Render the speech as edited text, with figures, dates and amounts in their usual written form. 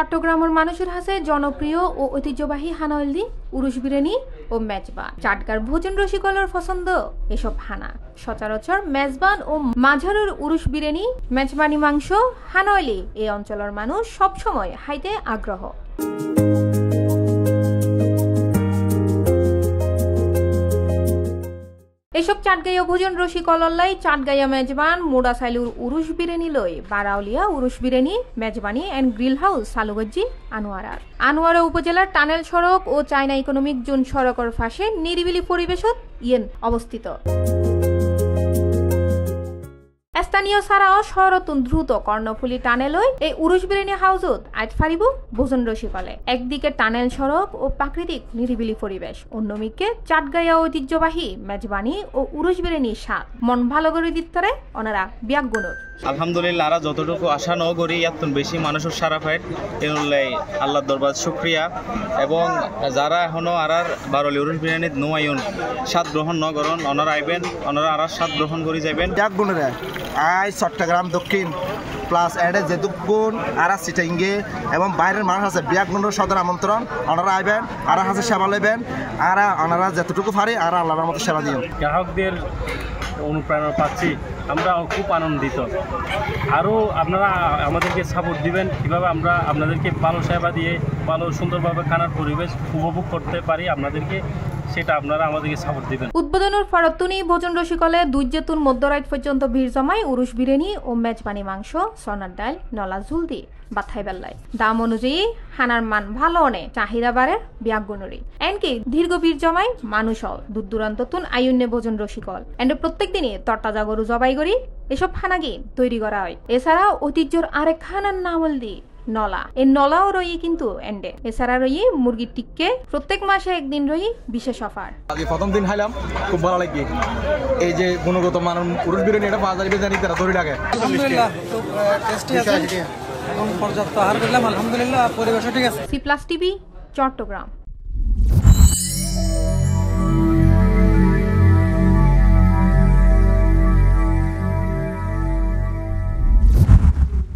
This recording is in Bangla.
চট্টগ্রামের মানুষের কাছে জনপ্রিয় ও ঐতিহ্যবাহী হানাওয়ালি উরুশ বিরিয়ানি ও মেজবান। চাটগার ভোজন রসিকলের পছন্দ এসব হানা। সচরাচর মেজবান ও মাঝারের উরুশ বিরিয়ানি, মেজবানি মাংস, হানাওয়ালি এই অঞ্চলের মানুষ সবসময় খাইতে আগ্রহ। এসব চাটগাইয়া ভোজন রসিকলাই চাটগাইয়া মেজবান মোড়াসাইলুর উরুশ বিরিয়ানি লই বারাউলিয়া উরুশ biryani Mezbani and grill house সালুগজ্জি আনোয়ারা উপজেলার টানেল সড়ক ও চায়না ইকোনমিক জোন সড়কের পাশে নিরিবিলি পরিবেশত ইয়েন অবস্থিত। স্থানীয় ছাড়াও শহরতুন দ্রুত কর্ণফুলি টানেলই এই উরুশ বিরিয়ানি হাউজত আইত ফারিব ভোজন রসিকলে। একদিকে টানেল সড়ক ও প্রাকৃতিক নিরিবিলি পরিবেশ, অন্যদিকে চাটগাইয়া ঐতিহ্যবাহী মেজবানি ও উরুশ বিরিয়ানির স্বাদ মন ভালো করে দিতে ওনারা বিয়াগুণর। আলহামদুলিল্লাহ আর যতটুকু আশা ন করি এত বেশি মানুষের সারা পায় এগুলাই আল্লাহর দরবার শুক্রিয়া। এবং যারা এখনো আর বারলি উরুশ বিরিয়ানিত নোয়াইন স্বাদ গ্রহণ ন করেন ওনারা আইবেন, ওনারা আর স্বাদ গ্রহণ করে যাবেন। বিয়াগুণরে আই চট্টগ্রাম দক্ষিণ প্লাস এডে যেদুগুণ আর সিটাইঙ্গে এবং বাইরের মানুষ আছে বিয়াগুণের সদর আমন্ত্রণ, ওনারা আইবেন আর হাতে সেবা লইবেন আর ওনারা যতটুকু পারে আর আল্লাহর মতো সেবা দিন। গ্রাহকদের অনুপ্রেরণা পাচ্ছি, আমরা খুব আনন্দিত। আরও আপনারা আমাদেরকে সাপোর্ট দিবেন, কীভাবে আমরা আপনাদেরকে ভালো সেবা দিয়ে ভালো সুন্দরভাবে খানার পরিবেশ উপভোগ করতে পারি আপনাদেরকে, সেটা আপনারা আমাদেরকে সাপোর্ট দিবেন। উদ্বোধনের ফরতুনি ভোজন রসিকলে দুইজেতুন মধ্যরাত পর্যন্ত ভিড় জমায় উরুশ বিরিয়ানি ও মেজবানি মাংস, সনার ডাল, নলা ঝুল দিয়ে বাথাই বেল্লাই। দাম অনুযায়ী হানার মান ভালো অনে চাহিদা বাড়ে বিয়াগুণরি। এনকি দীর্ঘ ভিড় জমায় মানুষও দূর দূরান্ততুন আয়ুন্যে ভোজন রসিকল এন্ড প্রত্যেক দিনই তরতাজা গরু জবাই করি এসব খানাকি তৈরি করা হয়। এছাড়াও ঐতিহ্যর আরেক খানার নাম হল দি নলা। এই নলাও রই কিন্তু এন্ডে। এছাড়া রই মুরগির টিক্কে প্রত্যেক মাসে একদিন রই বিশেষ অফার। আগে প্রথম দিন খাইলাম, খুব ভালো লাগে। এই যে গুণগত মান উরুশ বিরিয়ানি এটা বাজারে বেজানি তারা ধরে লাগে। আলহামদুলিল্লাহ খুব টেস্টি আছে এবং পর্যাপ্ত আহার পেলাম। আলহামদুলিল্লাহ পরিবেশও ঠিক আছে। C+ TV, Chittagong.